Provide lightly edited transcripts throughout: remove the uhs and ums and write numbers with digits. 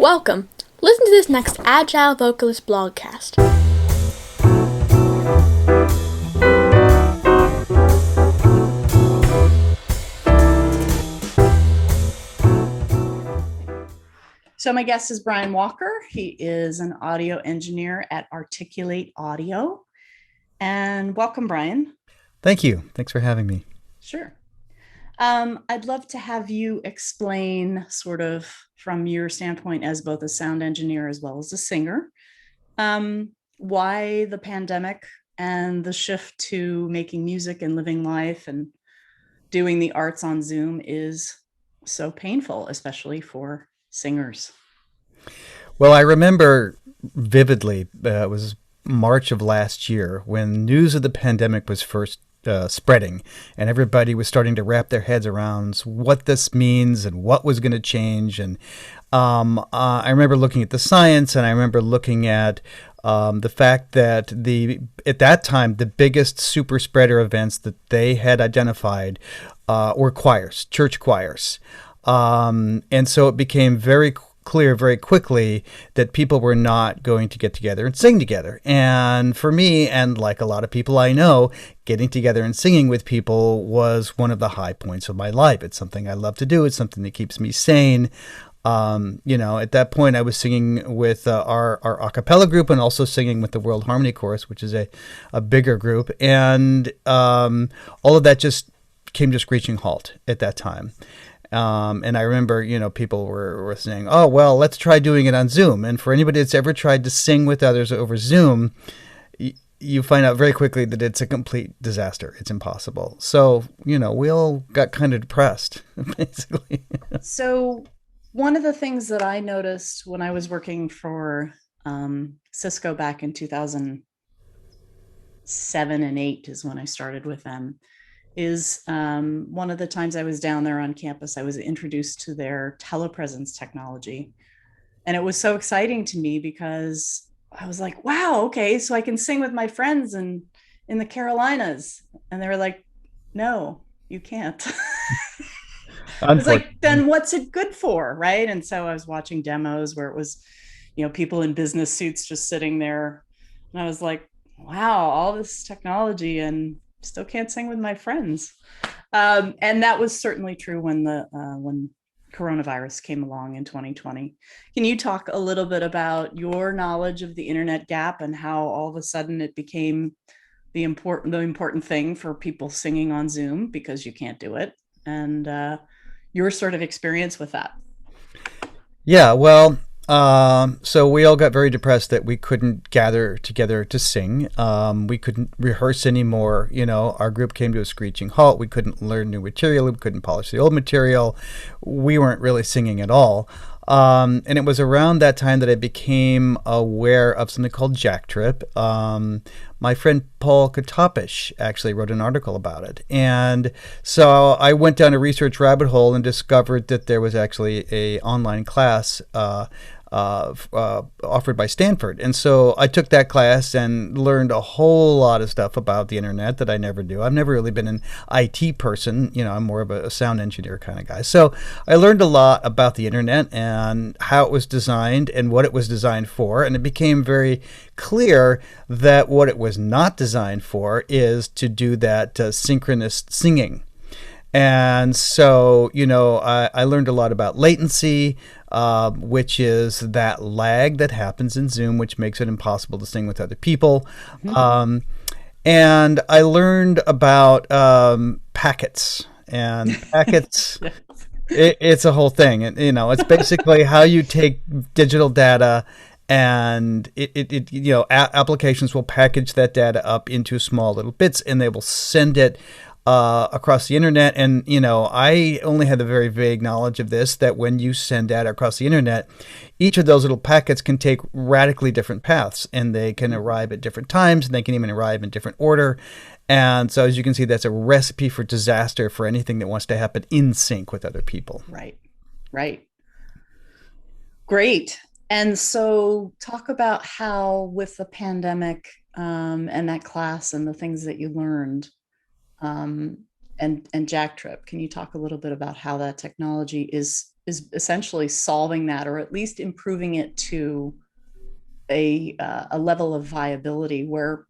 Welcome. Listen to this next Agile Vocalist blogcast. So my guest is Brian Walker. He is an audio engineer at Articulate Audio. And welcome, Brian. Thank you. Thanks for having me. Sure. I'd love to have you explain sort of from your standpoint as both a sound engineer as well as a singer, why the pandemic and the shift to making music and living life and doing the arts on Zoom is so painful, especially for singers. Well, I remember vividly, it was March of last year when news of the pandemic was first spreading, and everybody was starting to wrap their heads around what this means and what was going to change. And I remember looking at the science, and I remember looking at the fact that at that time the biggest super spreader events that they had identified were choirs, church choirs, and so it became very clear very quickly that people were not going to get together and sing together. And for me, and like a lot of people I know, getting together and singing with people was one of the high points of my life. It's something I love to do. It's something that keeps me sane. At that point I was singing with our a cappella group and also singing with the World Harmony Chorus, which is a bigger group. And all of that just came to screeching halt at that time. And I remember, people were saying, oh, well, let's try doing it on Zoom. And for anybody that's ever tried to sing with others over Zoom, you find out very quickly that it's a complete disaster. It's impossible. So, we all got kind of depressed, basically. So one of the things that I noticed when I was working for Cisco back in 2007 and 8 is when I started with them, is one of the times I was down there on campus, I was introduced to their telepresence technology. And it was so exciting to me because I was like, wow, okay, so I can sing with my friends in the Carolinas. And they were like, no, you can't. I was like, then what's it good for, right? And so I was watching demos where it was, people in business suits just sitting there. And I was like, wow, all this technology and still can't sing with my friends. And that was certainly true when coronavirus came along in 2020. Can you talk a little bit about your knowledge of the internet gap and how all of a sudden it became the important thing for people singing on Zoom because you can't do it, and your sort of experience with that? Yeah, well, so we all got very depressed that we couldn't gather together to sing. We couldn't rehearse anymore. Our group came to a screeching halt. We couldn't learn new material. We couldn't polish the old material. We weren't really singing at all. And it was around that time that I became aware of something called JackTrip. My friend Paul Katapish actually wrote an article about it. And so I went down a research rabbit hole and discovered that there was actually a online class offered by Stanford. And so I took that class and learned a whole lot of stuff about the internet that I never knew. I've never really been an IT person. I'm more of a sound engineer kind of guy. So I learned a lot about the internet and how it was designed and what it was designed for. And it became very clear that what it was not designed for is to do that synchronous singing. And so, I learned a lot about latency, which is that lag that happens in Zoom, which makes it impossible to sing with other people. Mm-hmm. And I learned about packets. And packets, it's a whole thing. And, it's basically how you take digital data and applications will package that data up into small little bits and they will send it across the internet. And, I only had a very vague knowledge of this, that when you send data across the internet, each of those little packets can take radically different paths and they can arrive at different times and they can even arrive in different order. And so as you can see, that's a recipe for disaster for anything that wants to happen in sync with other people. Right. Great. And so talk about how with the pandemic and that class and the things that you learned, and JackTrip. Can you talk a little bit about how that technology is is essentially solving that, or at least improving it to a level of viability where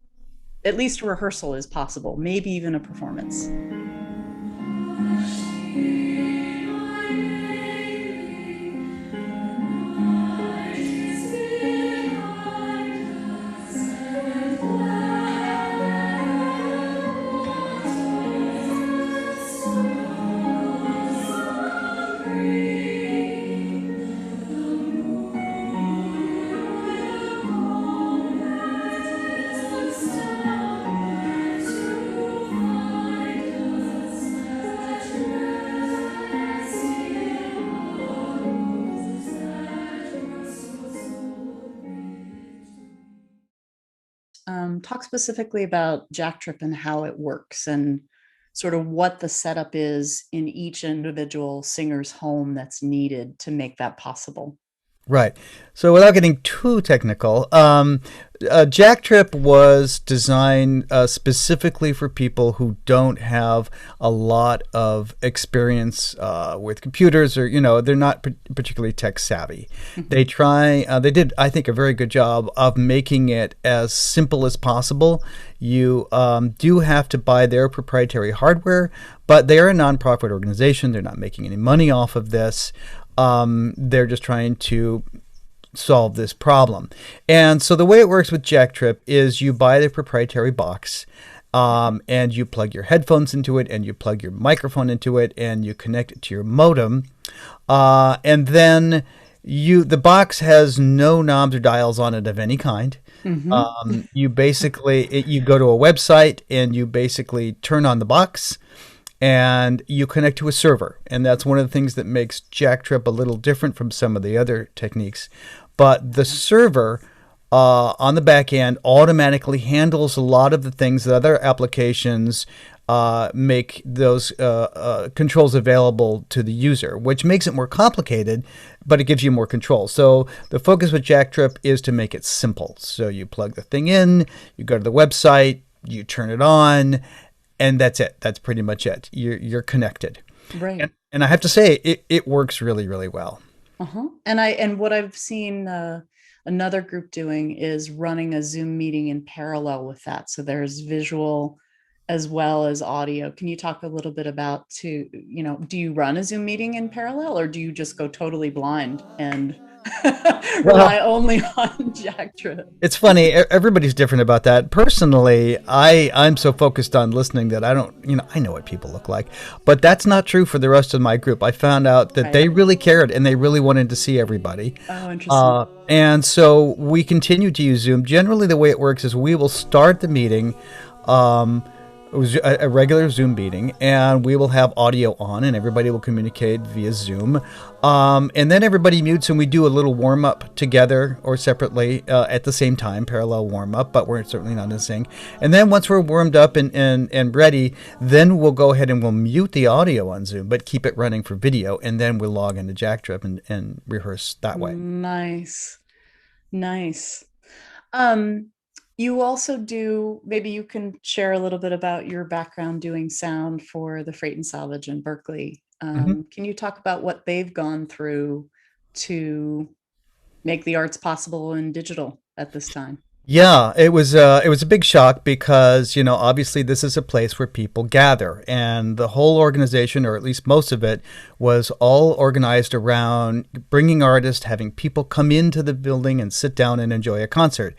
at least a rehearsal is possible, maybe even a performance. Talk specifically about JackTrip and how it works and sort of what the setup is in each individual singer's home that's needed to make that possible. Right. So without getting too technical, JackTrip was designed specifically for people who don't have a lot of experience with computers, or they're not particularly tech savvy. They did, I think, a very good job of making it as simple as possible. You do have to buy their proprietary hardware, but they are a nonprofit organization. They're not making any money off of this. They're just trying to solve this problem. And so the way it works with JackTrip is you buy the proprietary box, and you plug your headphones into it, and you plug your microphone into it, and you connect it to your modem. And then the box has no knobs or dials on it of any kind. Mm-hmm. You basically, you go to a website and you basically turn on the box, and you connect to a server. And that's one of the things that makes JackTrip a little different from some of the other techniques. But the server on the back end automatically handles a lot of the things that other applications make those controls available to the user, which makes it more complicated, but it gives you more control. So the focus with JackTrip is to make it simple. So you plug the thing in, you go to the website, you turn it on, and that's it. That's pretty much it. You're connected. Right. And I have to say, it works really, really well. Uh-huh. And what I've seen another group doing is running a Zoom meeting in parallel with that. So there's visual as well as audio. Can you talk a little bit about do you run a Zoom meeting in parallel, or do you just go totally blind and rely only on JackTrip? It's funny. Everybody's different about that. Personally, I'm so focused on listening that I don't, I know what people look like, but that's not true for the rest of my group. I found out that they really cared and they really wanted to see everybody. Oh, interesting. And so we continue to use Zoom. Generally, the way it works is we will start the meeting, it was a regular Zoom meeting, and we will have audio on, and everybody will communicate via Zoom. And then everybody mutes, and we do a little warm-up together or separately at the same time, parallel warm-up, but we're certainly not in sync. And then once we're warmed up and ready, then we'll go ahead and we'll mute the audio on Zoom, but keep it running for video, and then we'll log into JackTrip and rehearse that way. Nice. You also maybe you can share a little bit about your background doing sound for the Freight and Salvage in Berkeley. Can you talk about what they've gone through to make the arts possible in digital at this time? Yeah, it was a big shock because, obviously this is a place where people gather, and the whole organization, or at least most of it, was all organized around bringing artists, having people come into the building and sit down and enjoy a concert.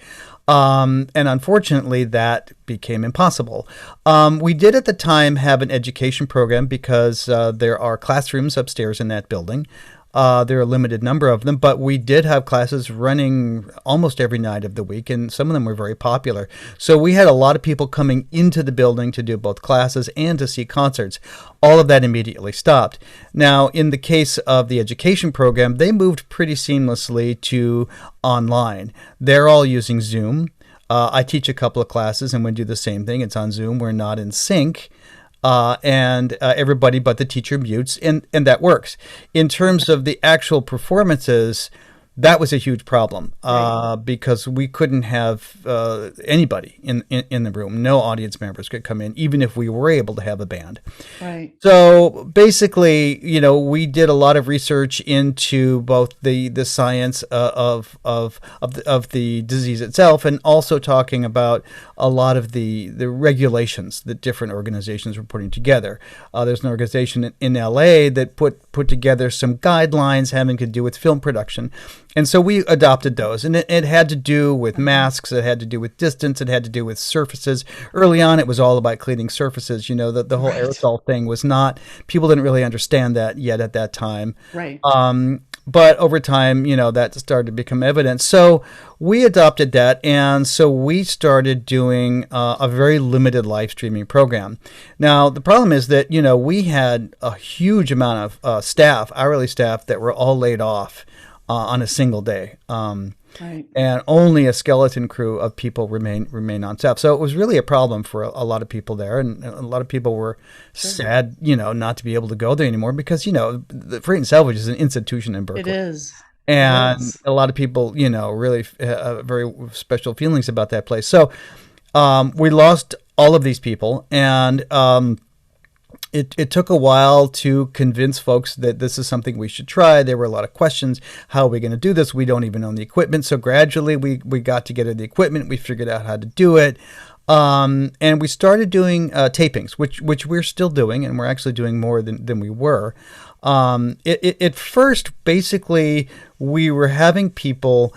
And unfortunately, that became impossible. We did at the time have an education program because there are classrooms upstairs in that building. There are a limited number of them, but we did have classes running almost every night of the week, and some of them were very popular. So we had a lot of people coming into the building to do both classes and to see concerts. All of that immediately stopped. Now, in the case of the education program, they moved pretty seamlessly to online. They're all using Zoom. I teach a couple of classes, and we do the same thing. It's on Zoom. We're not in sync. And everybody but the teacher mutes, and that works. In terms of the actual performances, that was a huge problem Right. because we couldn't have anybody in the room. No audience members could come in, even if we were able to have a band. Right. So basically, we did a lot of research into both the science of the disease itself, and also talking about a lot of the regulations that different organizations were putting together. There's an organization in LA that put together some guidelines having to do with film production. And so we adopted those, and it had to do with masks, it had to do with distance, it had to do with surfaces. Early on, it was all about cleaning surfaces. The whole Right. aerosol thing was not, people didn't really understand that yet at that time. Right. But over time, that started to become evident. So we adopted that, and so we started doing a very limited live streaming program. Now, the problem is that, we had a huge amount of staff, hourly staff, that were all laid off on a single day. Right. And only a skeleton crew of people remain on staff. So it was really a problem for a lot of people there, and a lot of people were Sure. sad, not to be able to go there anymore because the Freight and Salvage is an institution in It Berkeley, is. It and is. a lot of people, really very special feelings about that place. So we lost all of these people, and it took a while to convince folks that this is something we should try. There were a lot of questions. How are we going to do this? We don't even own the equipment. So gradually we got together the equipment. We figured out how to do it. And we started doing tapings, which we're still doing, and we're actually doing more than we were. At first, basically, we were having people,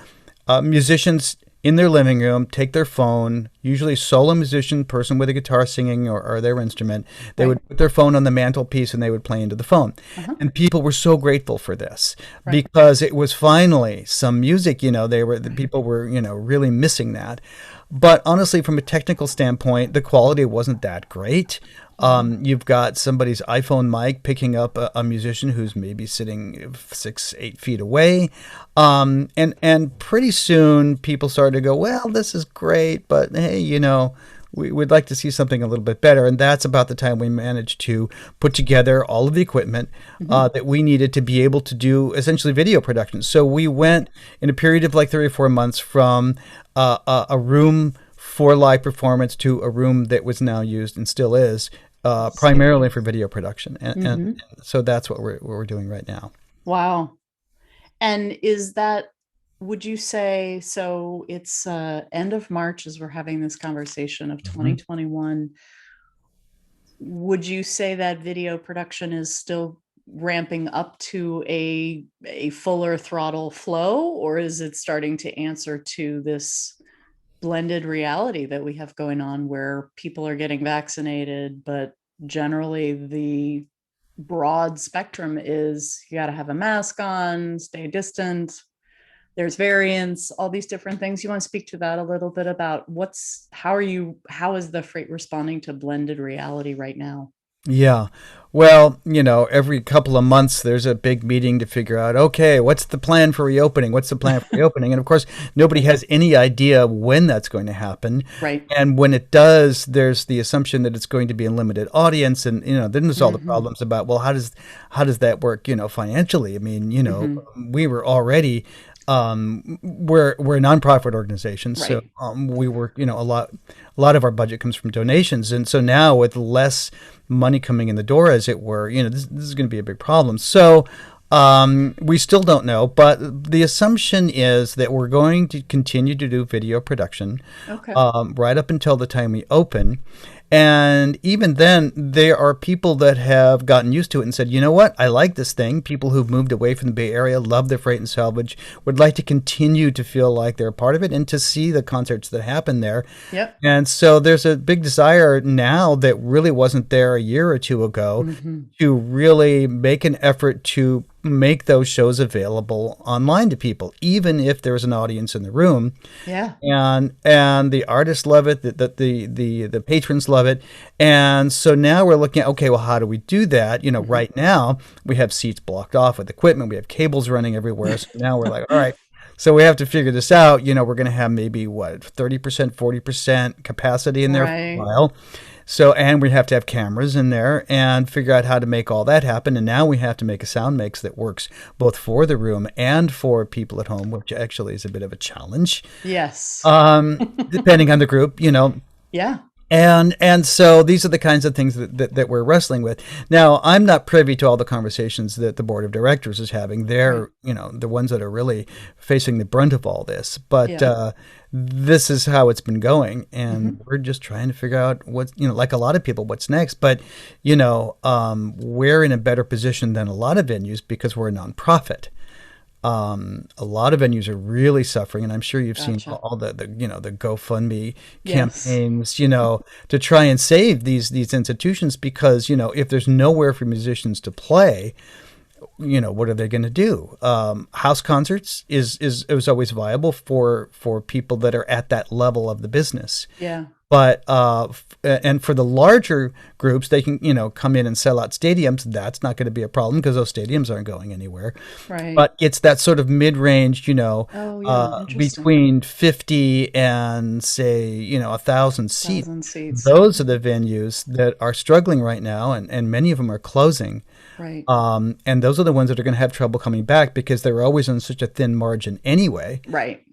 musicians, in their living room, take their phone, usually solo musician, person with a guitar singing or their instrument. They Right. would put their phone on the mantelpiece and they would play into the phone. Uh-huh. And people were so grateful for this Right. because it was finally some music, the Right. people were, really missing that. But honestly, from a technical standpoint, the quality wasn't that great. Mhm. You've got somebody's iPhone mic picking up a musician who's maybe sitting 6, 8 feet away. And pretty soon people started to go, well, this is great, but hey, we would like to see something a little bit better. And that's about the time we managed to put together all of the equipment Mhm. that we needed to be able to do essentially video production. So we went in a period of like 3 or 4 months from a room for live performance to a room that was now used and still is primarily for video production. And Mhm. so that's what we're doing right now. Wow. And is that, would you say, so it's end of March as we're having this conversation of Mhm. 2021. Would you say that video production is still ramping up to a fuller throttle flow, or is it starting to answer to this blended reality that we have going on where people are getting vaccinated, but generally the broad spectrum is you got to have a mask on, stay distant. There's variants, all these different things. You want to speak to that a little bit about how is the freight responding to blended reality right now? Yeah. Well, every couple of months there's a big meeting to figure out, okay, what's the plan for reopening? What's the plan for reopening? And of course, nobody has any idea when that's going to happen. Right. And when it does, there's the assumption that it's going to be a limited audience. And, then there's all the Hmm. problems about, well, how does that work, financially? I mean, Hmm. we were already, we're a nonprofit organization. So, Right. we were, a lot of our budget comes from donations. And so now with less money coming in the door, as it were, this is going to be a big problem. So we still don't know, but the assumption is that we're going to continue to do video production Okay. right up until the time we open. And even then, there are people that have gotten used to it and said, you know what, I like this thing. People who've moved away from the Bay Area love the Freight and Salvage, would like to continue to feel like they're a part of it and to see the concerts that happen there. Yep. And so there's a big desire now that really wasn't there a year or two ago Hmm. to really make an effort to make those shows available online to people, even if there's an audience in the room. Yeah. And the artists love it, the patrons love it. And so now we're looking at, okay, well, how do we do that? Hmm. Right now we have seats blocked off with equipment, we have cables running everywhere. So now we're like, all right, so we have to figure this out. We're going to have maybe what, 30%, 40% capacity in there for a Right. while. So, and we have to have cameras in there and figure out how to make all that happen. And now we have to make a sound mix that works both for the room and for people at home, which actually is a bit of a challenge. Yes. Depending on the group, Yeah. And so these are the kinds of things that we're wrestling with. Now, I'm not privy to all the conversations that the board of directors is having. They're, the ones that are really facing the brunt of all this. But this is how it's been going. And we're just trying to figure out what's, like a lot of people, what's next. But, we're in a better position than a lot of venues because we're a nonprofit. A lot of venues are really suffering, and I'm sure you've seen all the GoFundMe campaigns, to try and save these institutions because, if there's nowhere for musicians to play, what are they going to do? House concerts is always viable for people that are at that level of the business. Yeah. But and for the larger groups, they can come in and sell out stadiums. That's not going to be a problem because those stadiums aren't going anywhere. Right. But it's that sort of mid-range, between 50 and say 1,000 seats. 1,000 seats. Those are the venues that are struggling right now, and many of them are closing. Right. And those are the ones that are going to have trouble coming back because they're always on such a thin margin anyway. Right.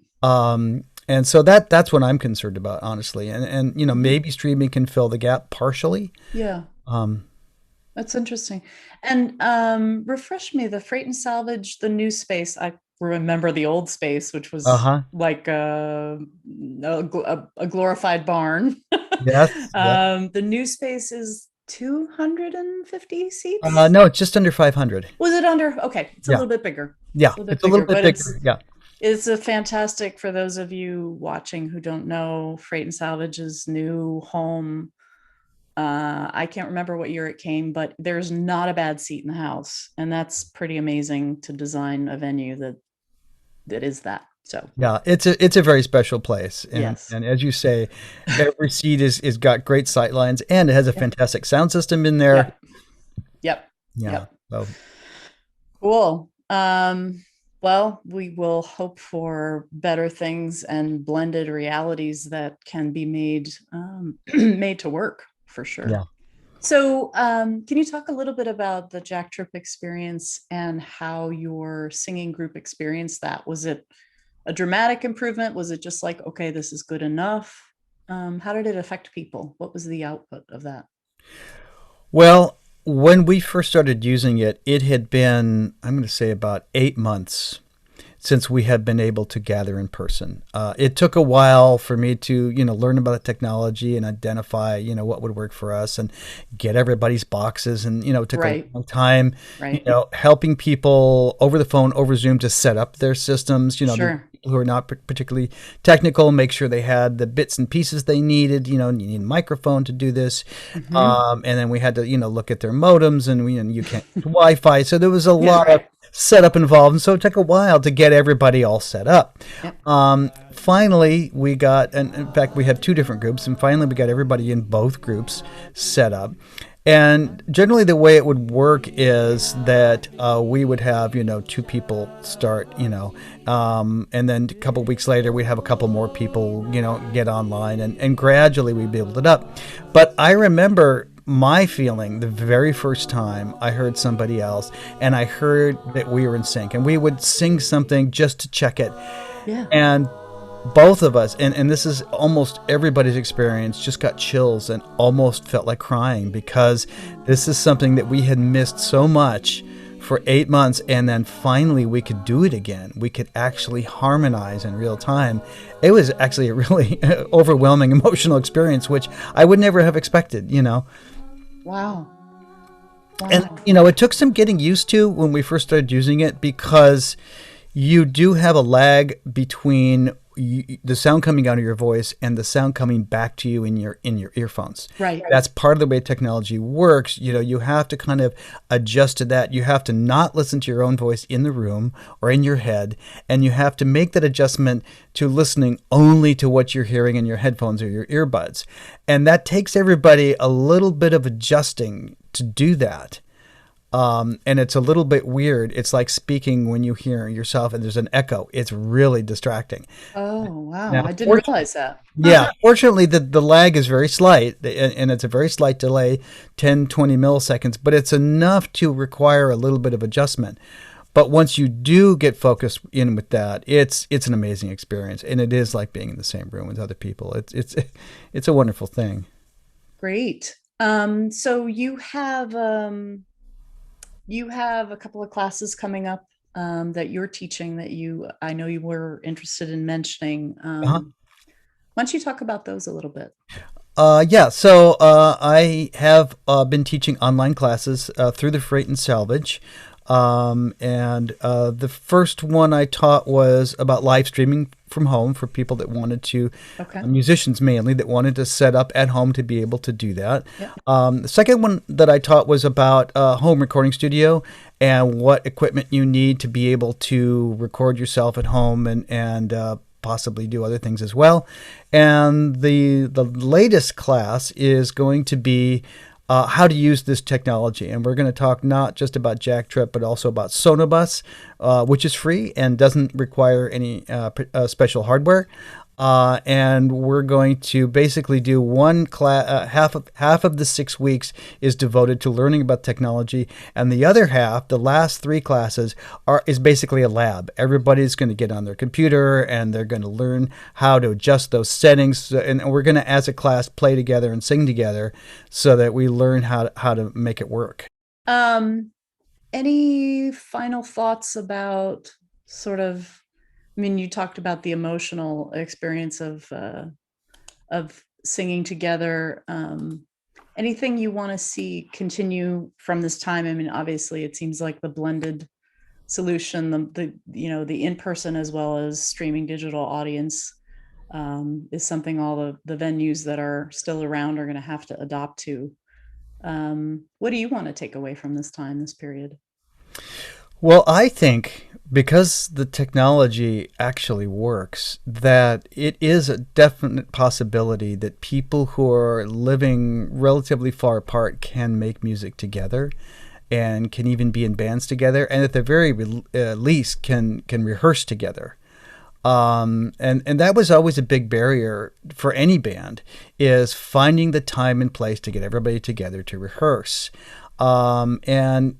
And so that's what I'm concerned about, honestly. And maybe streaming can fill the gap partially. Yeah. That's interesting. And refresh me, the Freight and Salvage, the new space. I remember the old space, which was like a glorified barn. Yes. The new space is 250 seats? No, it's just under 500. Was it under? Okay. It's a little bit bigger. Yeah, it's a little bit bigger. Yeah. It's a fantastic, for those of you watching who don't know, Freight and Salvage's new home. I can't remember what year it came, but there's not a bad seat in the house. And that's pretty amazing to design a venue that is that. So yeah, it's a very special place. And, yes. And as you say, every seat is got great sight lines and it has a fantastic sound system in there. Yep. Yeah. So. Cool. Well, we will hope for better things and blended realities that can be made to work for sure. Yeah. So can you talk a little bit about the JackTrip experience and how your singing group experienced that? Was it a dramatic improvement? Was it just like, okay, this is good enough? How did it affect people? What was the output of that? Well, when we first started using it, it had been, I'm going to say, about 8 months since we had been able to gather in person. It took a while for me to, learn about the technology and identify, what would work for us and get everybody's boxes. And, it took a long time, helping people over the phone, over Zoom to set up their systems, Sure. who are not particularly technical, make sure they had the bits and pieces they needed. You need a microphone to do this. And then we had to, look at their modems and you can't use Wi-Fi. So there was a lot of setup involved. And so it took a while to get everybody all set up. Yep. Finally, we got, and in fact, we have 2 different groups. And finally, we got everybody in both groups set up. And generally the way it would work is that we would have, 2 people start, and then a couple weeks later we'd have a couple more people, get online and gradually we build it up. But I remember my feeling the very first time I heard somebody else and I heard that we were in sync and we would sing something just to check it. Yeah. And both of us, and this is almost everybody's experience, just got chills and almost felt like crying because this is something that we had missed so much for 8 months, and then finally we could do it again. We could actually harmonize in real time. It was actually a really overwhelming emotional experience, which I would never have expected, Wow. And, it took some getting used to when we first started using it because you do have a lag between the sound coming out of your voice and the sound coming back to you in your earphones. Right. That's part of the way technology works. You have to kind of adjust to that. You have to not listen to your own voice in the room or in your head, and you have to make that adjustment to listening only to what you're hearing in your headphones or your earbuds. And that takes everybody a little bit of adjusting to do that. And it's a little bit weird. It's like speaking when you hear yourself and there's an echo. It's really distracting. Oh, wow. Now, I didn't realize that. yeah, fortunately, the lag is very slight, and it's a very slight delay, 10, 20 milliseconds, but it's enough to require a little bit of adjustment. But once you do get focused in with that, it's an amazing experience, and it is like being in the same room with other people. It's a wonderful thing. Great. So you have a couple of classes coming up that you're teaching that I know you were interested in mentioning. Uh-huh. Why don't you talk about those a little bit? Yeah, so I have been teaching online classes through the Freight and Salvage. And the first one I taught was about live streaming from home for people that wanted to, Okay. musicians mainly, that wanted to set up at home to be able to do that. Yeah. The second one that I taught was about home recording studio and what equipment you need to be able to record yourself at home and possibly do other things as well. And the latest class is going to be how to use this technology. And we're going to talk not just about JackTrip, but also about Sonobus, which is free and doesn't require any special hardware. And we're going to basically do one class. Half of the 6 weeks is devoted to learning about technology, and the other half, the last 3 classes, is basically a lab. Everybody's going to get on their computer and they're going to learn how to adjust those settings. And we're going to, as a class, play together and sing together so that we learn how to make it work. Any final thoughts about sort of, I mean, you talked about the emotional experience of singing together. Anything you want to see continue from this time? I mean, obviously, it seems like the blended solution, the in-person as well as streaming digital audience is something all the venues that are still around are going to have to adopt to. What do you want to take away from this time, this period? Well, I think because the technology actually works, that it is a definite possibility that people who are living relatively far apart can make music together and can even be in bands together, and at the very least can rehearse together. And that was always a big barrier for any band, is finding the time and place to get everybody together to rehearse. And,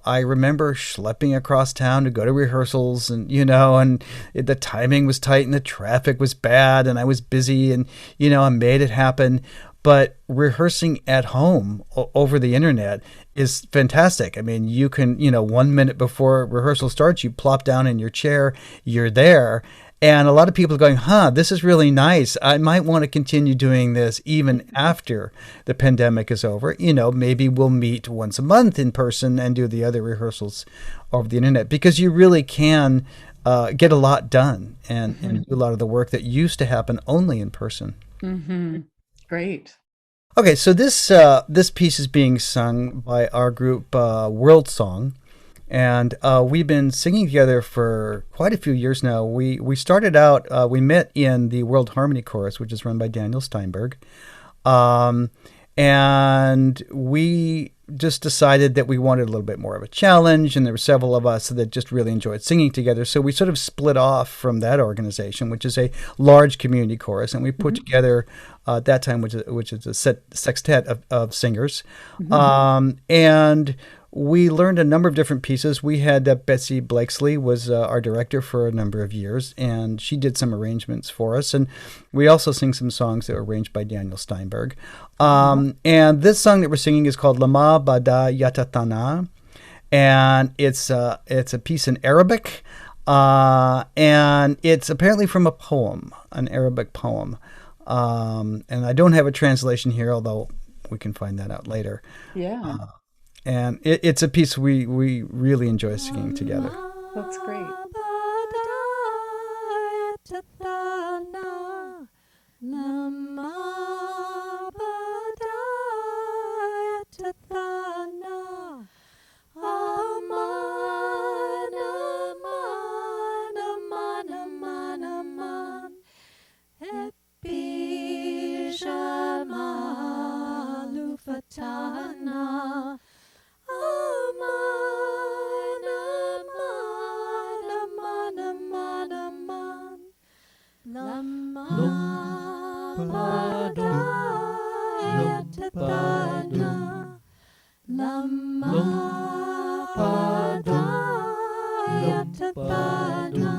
I remember schlepping across town to go to rehearsals and the timing was tight and the traffic was bad and I was busy and, I made it happen. But rehearsing at home over the internet is fantastic. I mean, you can, 1 minute before rehearsal starts, you plop down in your chair, you're there. And a lot of people are going, this is really nice. I might want to continue doing this even after the pandemic is over. Maybe we'll meet once a month in person and do the other rehearsals over the internet, because you really can get a lot done and do a lot of the work that used to happen only in person. Mm-hmm. Great. Okay, so this piece is being sung by our group Worldsong. And we've been singing together for quite a few years now. We started out, we met in the World Harmony Chorus, which is run by Daniel Steinberg. And we just decided that we wanted a little bit more of a challenge, and there were several of us that just really enjoyed singing together. So we sort of split off from that organization, which is a large community chorus, and we put together at that time, which is a sextet of singers. And we learned a number of different pieces. We had Betsy Blakesley was our director for a number of years, and she did some arrangements for us. And we also sing some songs that were arranged by Daniel Steinberg. And this song that we're singing is called Lama Bada Yatatana, and it's a piece in Arabic, and it's apparently from a poem, an Arabic poem. And I don't have a translation here, although we can find that out later. Yeah. And it's a piece we really enjoy singing together. That's great. pada lama pada pada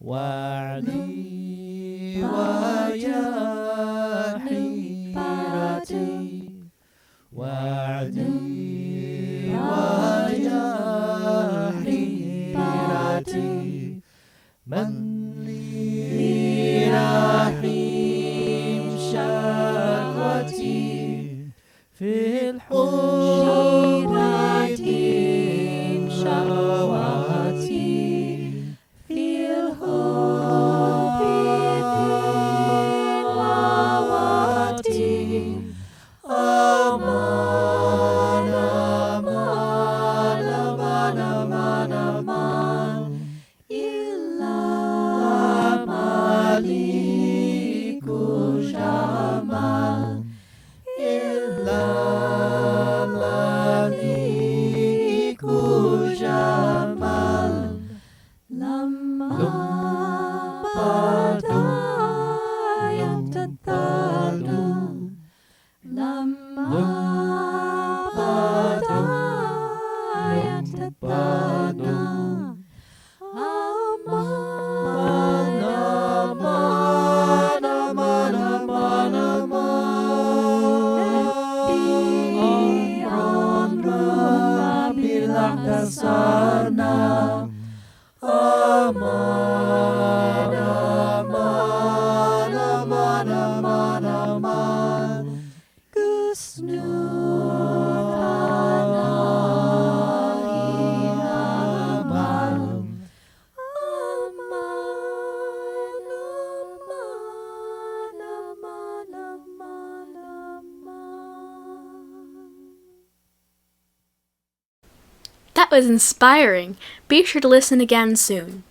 وعدي ويا حيرتي وعدي ويا حيرتي من لي رحيم شكوتي في الحب رحيم شكوتي في الحب دلواتي أمان أمان أمان أمان أمان إلا مالك جمال إلا مالك جمال لما بدا يتثنى لما بدا يتثنى أمان أمان أمان أمان أمان أمر بالأحسان أمان أمان أمان أمان أمان كسنوثنا إنامان أمان أمان أمان أمان أمان. That was inspiring. Be sure to listen again soon.